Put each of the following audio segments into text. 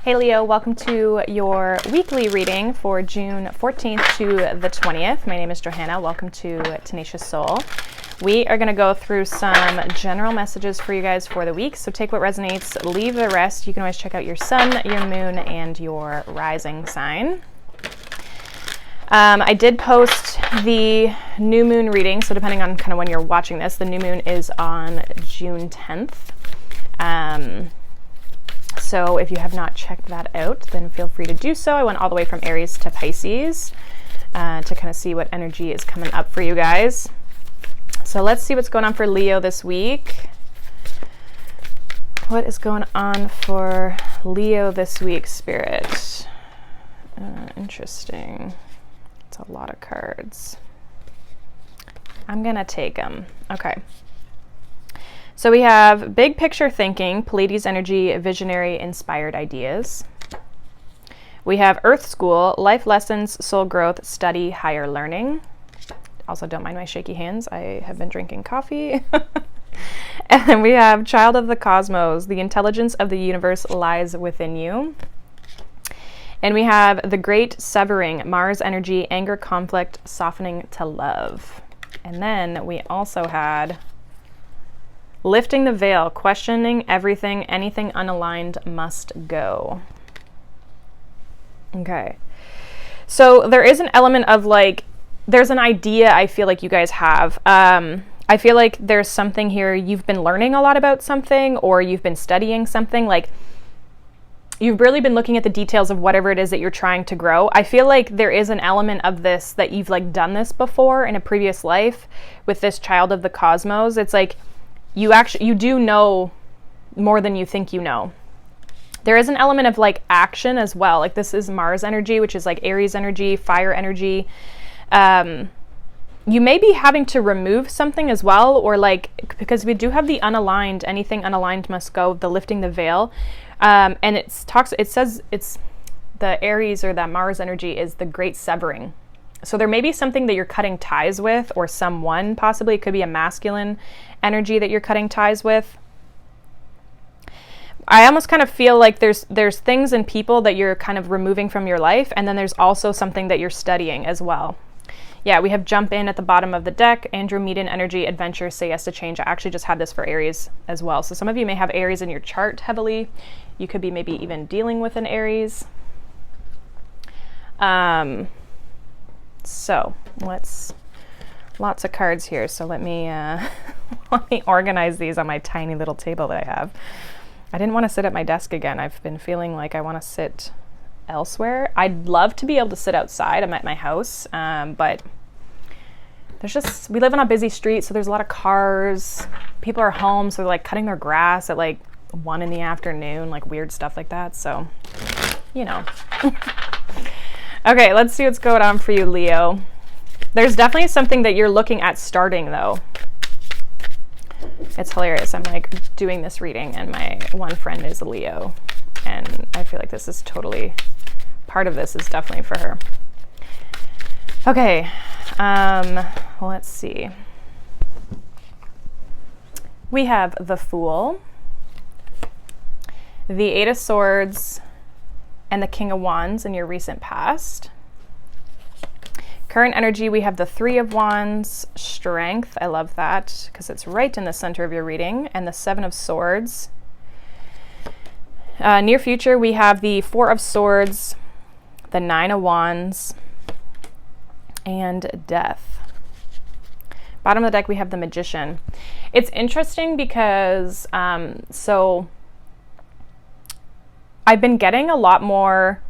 Hey Leo, welcome to your weekly reading for June 14th to the 20th. My name is Johanna. Welcome to Tenacious Soul. We are going to go through some general messages for you guys for the week. So take what resonates, leave the rest. You can always check out your sun, your moon, and your rising sign. I did post the new moon reading. So depending on kind of when you're watching this, the new moon is on June 10th. So if you have not checked that out, then feel free to do so. I went all the way from Aries to Pisces to kind of see what energy is coming up for you guys. So let's see what's going on for Leo this week. What is going on for Leo this week, Spirit? Interesting. It's a lot of cards. I'm going to take them. Okay. So we have big picture thinking, Pleiades energy, visionary, inspired ideas. We have Earth School, life lessons, soul growth, study, higher learning. Also, don't mind my shaky hands. I have been drinking coffee. And then we have Child of the Cosmos, the intelligence of the universe lies within you. And we have the Great Severing, Mars energy, anger, conflict, softening to love. And then we also had Lifting the Veil, questioning everything, anything unaligned must go. Okay. So there is an element of like, there's an idea I feel like you guys have. I feel like there's something here, you've been learning a lot about something, or you've been studying something, like you've really been looking at the details of whatever it is that you're trying to grow. I feel like there is an element of this that you've like done this before in a previous life with this Child of the Cosmos. It's like, you do know more than you think you know. There is an element of like action as well. Like this is Mars energy, which is like Aries energy, fire energy. You may be having to remove something as well, or like, because we do have the unaligned, anything unaligned must go, the lifting the veil. And it says it's the Aries or that Mars energy is the great severing. So there may be something that you're cutting ties with, or someone, possibly it could be a masculine energy that you're cutting ties with. I almost kind of feel like there's things and people that you're kind of removing from your life, and then there's also something that you're studying as well. Yeah, we have Jump In at the bottom of the deck, Andromedan energy, adventure, say yes to change. I actually just had this for Aries as well. So some of you may have Aries in your chart heavily. You could be maybe even dealing with an Aries. So lots of cards here. So let me let me organize these on my tiny little table that I have. I didn't want to sit at my desk again. I've been feeling like I want to sit elsewhere. I'd love to be able to sit outside. I'm at my house, but we live on a busy street, so there's a lot of cars. People are home, so they're like cutting their grass at like 1 PM, like weird stuff like that. So, you know. Okay, let's see what's going on for you, Leo. There's definitely something that you're looking at starting, though. It's hilarious. I'm like doing this reading, and my one friend is a Leo, and I feel like this is totally, part of this is definitely for her. Okay, let's see. We have the Fool, the Eight of Swords, and the King of Wands in your recent past. Current energy, we have the Three of Wands, Strength. I love that because it's right in the center of your reading. And the Seven of Swords. Near future, we have the Four of Swords, the Nine of Wands, and Death. Bottom of the deck, we have the Magician. It's interesting because, so I've been getting a lot more,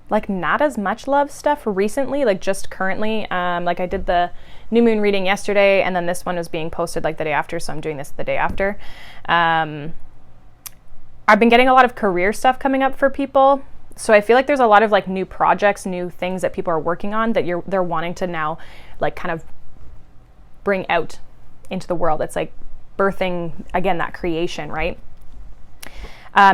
like not as much love stuff recently, like just currently. Like I did the new moon reading yesterday, and then this one was being posted like the day after, so I'm doing this the day after. I've been getting a lot of career stuff coming up for people. So I feel like there's a lot of like new projects, new things that people are working on that they're wanting to now like kind of bring out into the world. It's like birthing, again, that creation, right?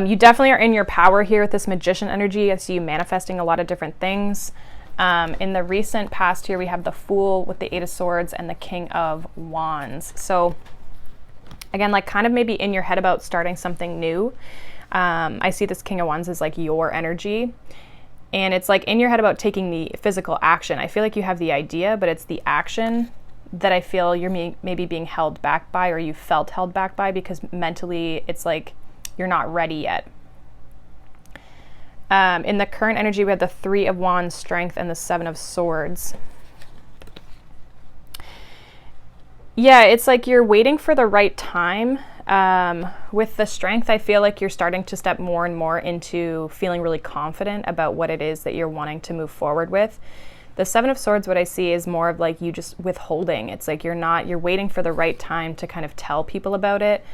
You definitely are in your power here with this Magician energy. I see you manifesting a lot of different things. In the recent past here, we have the Fool with the Eight of Swords and the King of Wands. So again, like kind of maybe in your head about starting something new. I see this King of Wands as like your energy. And it's like in your head about taking the physical action. I feel like you have the idea, but it's the action that I feel you're maybe being held back by, or you felt held back by, because mentally it's like you're not ready yet. In the current energy, we have the 3 of Wands, Strength, and the 7 of Swords. Yeah, it's like you're waiting for the right time. With the Strength, I feel like you're starting to step more and more into feeling really confident about what it is that you're wanting to move forward with. The 7 of Swords, what I see is more of like you just withholding. It's like you're waiting for the right time to kind of tell people about it.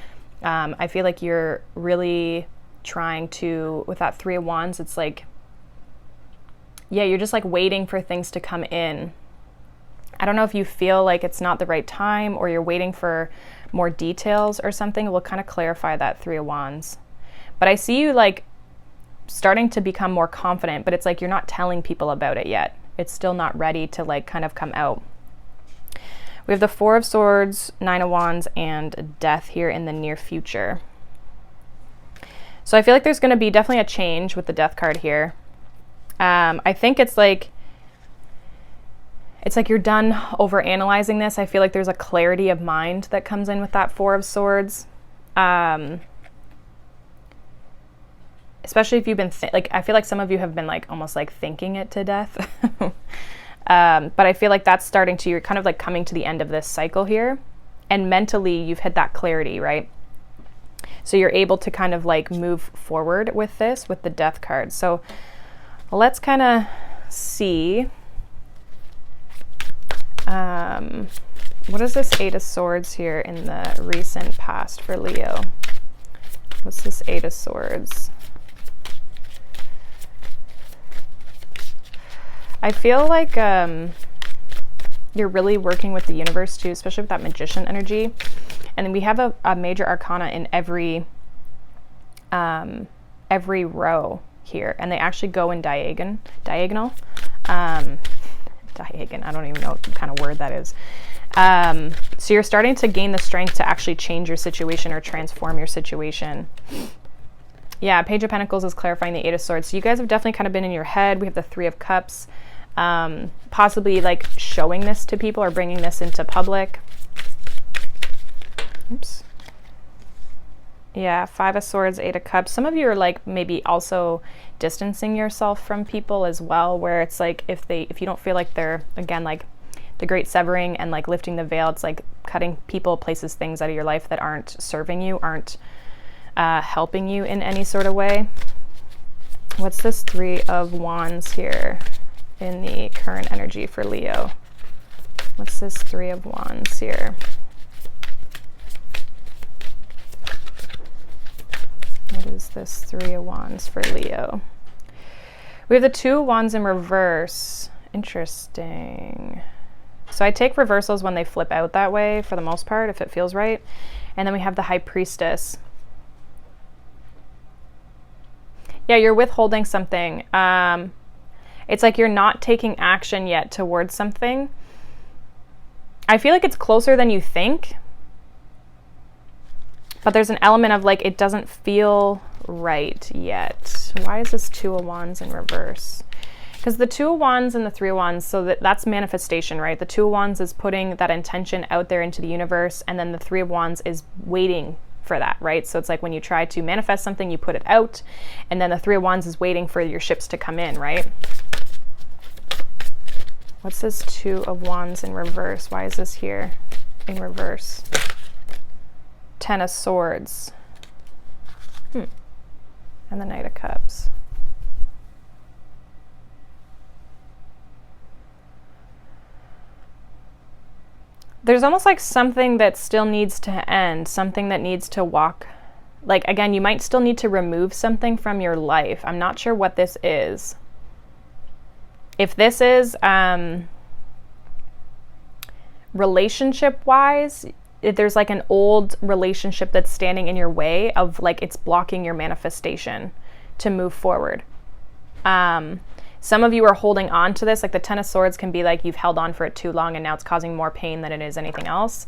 I feel like you're really trying to, with that 3 of Wands, it's like, yeah, you're just like waiting for things to come in. I don't know if you feel like it's not the right time, or you're waiting for more details or something. We'll kind of clarify that 3 of Wands. But I see you like starting to become more confident, but it's like you're not telling people about it yet. It's still not ready to like kind of come out. We have the 4 of Swords, 9 of Wands, and Death here in the near future. So I feel like there's going to be definitely a change with the Death card here. I think it's like you're done over analyzing this. I feel like there's a clarity of mind that comes in with that 4 of Swords. Especially if you've been, like, I feel like some of you have been like almost like thinking it to death. But I feel like that's starting to, you're kind of like coming to the end of this cycle here. And mentally you've hit that clarity, right? So you're able to kind of like move forward with this, with the Death card. So let's kind of see. What is this 8 of Swords here in the recent past for Leo? What's this 8 of Swords? I feel like you're really working with the universe too, especially with that Magician energy. And then we have a major arcana in every row here, and they actually go in diagonal. Diagon, I don't even know what kind of word that is. So you're starting to gain the strength to actually change your situation or transform your situation. Yeah, Page of Pentacles is clarifying the 8 of Swords. So you guys have definitely kind of been in your head. We have the 3 of Cups, possibly like showing this to people or bringing this into public. Oops. Yeah, 5 of Swords, 8 of Cups. Some of you are like maybe also distancing yourself from people as well, where it's like if you don't feel like they're, again, like the great severing and like lifting the veil, it's like cutting people, places, things out of your life that aren't serving you, aren't helping you in any sort of way. What's this 3 of Wands here in the current energy for Leo? What's this 3 of Wands here? What is this 3 of Wands for Leo? We have the 2 of Wands in reverse. Interesting. So I take reversals when they flip out that way for the most part, if it feels right. And then we have the High Priestess. Yeah, you're withholding something. It's like you're not taking action yet towards something. I feel like it's closer than you think. But there's an element of like, it doesn't feel right yet. Why is this 2 of Wands in reverse? Because the 2 of Wands and the 3 of Wands, so that's manifestation, right? The 2 of Wands is putting that intention out there into the universe, and then the 3 of Wands is waiting for that, right? So it's like when you try to manifest something, you put it out, and then the 3 of Wands is waiting for your ships to come in, right? What's this 2 of Wands in reverse? Why is this here in reverse? 10 of Swords. And the Knight of Cups. There's almost like something that still needs to end, something that needs to walk. Like, again, you might still need to remove something from your life. I'm not sure what this is. If this is relationship-wise, if there's like an old relationship that's standing in your way of like it's blocking your manifestation to move forward. Some of you are holding on to this, like the 10 of Swords can be like you've held on for it too long and now it's causing more pain than it is anything else.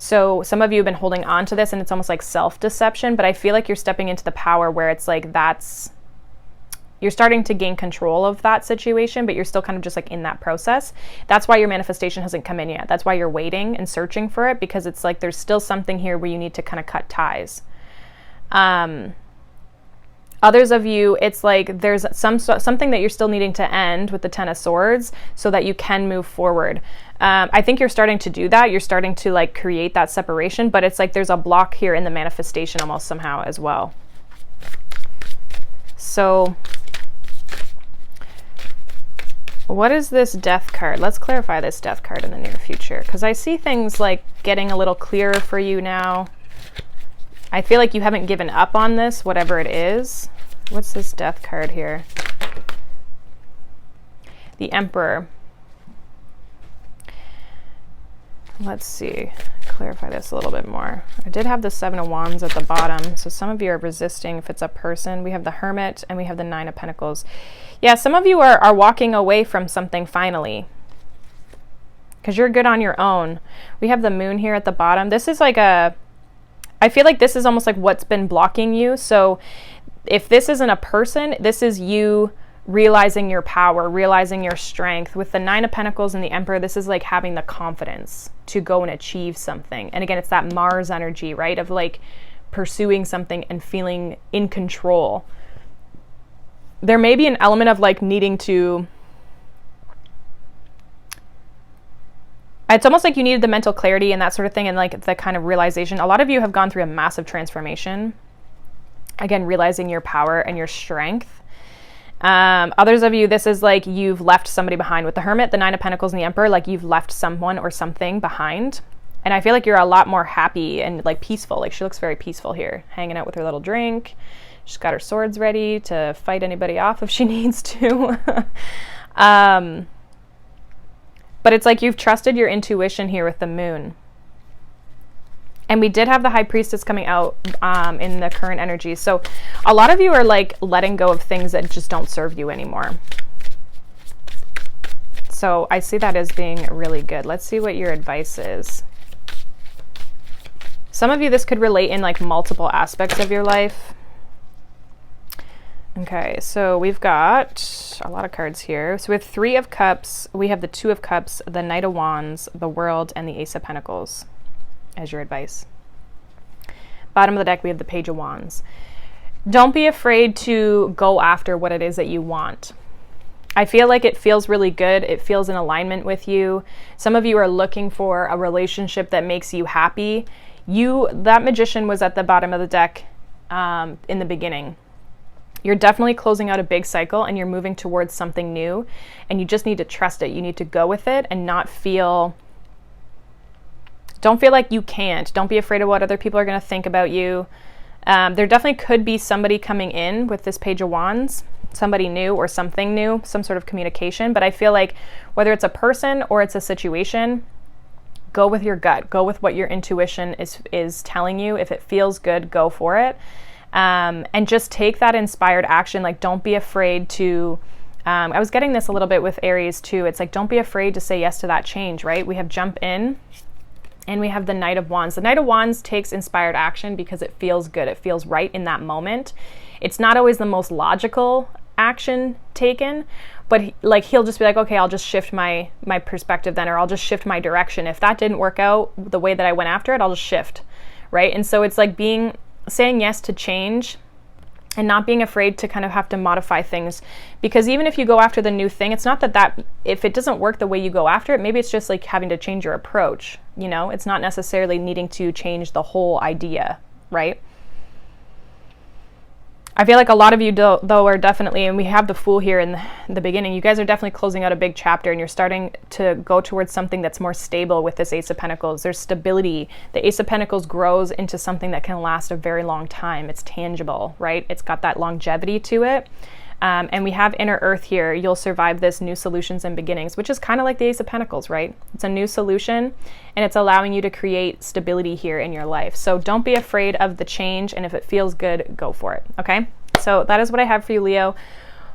So some of you have been holding on to this and it's almost like self-deception, but I feel like you're stepping into the power where it's like you're starting to gain control of that situation, but you're still kind of just like in that process. That's why your manifestation hasn't come in yet. That's why you're waiting and searching for it, because it's like there's still something here where you need to kind of cut ties. Others of you, it's like there's something that you're still needing to end with the Ten of Swords so that you can move forward. I think you're starting to do that. You're starting to like create that separation, but it's like there's a block here in the manifestation almost somehow as well. So what is this Death card? Let's clarify this Death card in the near future, because I see things like getting a little clearer for you now. I feel like you haven't given up on this, whatever it is. What's this Death card here? The Emperor. Let's see, clarify this a little bit more. I did have the Seven of Wands at the bottom, so some of you are resisting if it's a person. We have the Hermit and we have the Nine of Pentacles. Yeah, some of you are walking away from something finally, because you're good on your own. We have the Moon here at the bottom. This is like I feel like this is almost like what's been blocking you. So if this isn't a person, this is you realizing your power, realizing your strength. With the Nine of Pentacles and the Emperor, this is like having the confidence to go and achieve something. And again, it's that Mars energy, right? Of like pursuing something and feeling in control. There may be an element of like needing to, it's almost like you needed the mental clarity and that sort of thing, and like the kind of realization. A lot of you have gone through a massive transformation. Again, realizing your power and your strength. Others of you, this is like you've left somebody behind. With the Hermit, the Nine of Pentacles, and the Emperor, like you've left someone or something behind. And I feel like you're a lot more happy and like peaceful. Like she looks very peaceful here, hanging out with her little drink. She's got her swords ready to fight anybody off if she needs to. But it's like you've trusted your intuition here with the Moon. And we did have the High Priestess coming out in the current energy. So a lot of you are like letting go of things that just don't serve you anymore. So I see that as being really good. Let's see what your advice is. Some of you, this could relate in like multiple aspects of your life. Okay, so we've got a lot of cards here. So with Three of Cups, we have the Two of Cups, the Knight of Wands, the World, and the Ace of Pentacles as your advice. Bottom of the deck, we have the Page of Wands. Don't be afraid to go after what it is that you want. I feel like it feels really good. It feels in alignment with you. Some of you are looking for a relationship that makes you happy. That Magician was at the bottom of the deck in the beginning. You're definitely closing out a big cycle and you're moving towards something new, and you just need to trust it. You need to go with it and don't feel like you can't. Don't be afraid of what other people are going to think about you. There definitely could be somebody coming in with this Page of Wands, somebody new or something new, some sort of communication. But I feel like whether it's a person or it's a situation, go with your gut. Go with what your intuition is telling you. If it feels good, go for it. And just take that inspired action. Like, don't be afraid to, I was getting this a little bit with Aries too. It's like, don't be afraid to say yes to that change, right? We have jump in. And we have the Knight of Wands. The Knight of Wands takes inspired action because it feels good. It feels right in that moment. It's not always the most logical action taken, but like he'll just be like, okay, I'll just shift my perspective then, or I'll just shift my direction. If that didn't work out the way that I went after it, I'll just shift, right? And so it's like saying yes to change and not being afraid to kind of have to modify things, because even if you go after the new thing, it's not that if it doesn't work the way you go after it, maybe it's just like having to change your approach, you know? It's not necessarily needing to change the whole idea, right? I feel like a lot of you though are definitely, and we have the Fool here in the beginning, you guys are definitely closing out a big chapter and you're starting to go towards something that's more stable with this Ace of Pentacles. There's stability. The Ace of Pentacles grows into something that can last a very long time. It's tangible, right? It's got that longevity to it. And we have Inner Earth here. You'll survive this, new solutions and beginnings, which is kind of like the Ace of Pentacles, right? It's a new solution and it's allowing you to create stability here in your life. So don't be afraid of the change, and if it feels good, go for it, okay? So that is what I have for you, Leo.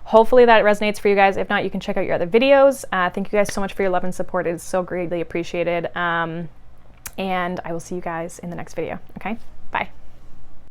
Hopefully that resonates for you guys. If not, you can check out your other videos. Thank you guys so much for your love and support. It is so greatly appreciated. and I will see you guys in the next video, okay?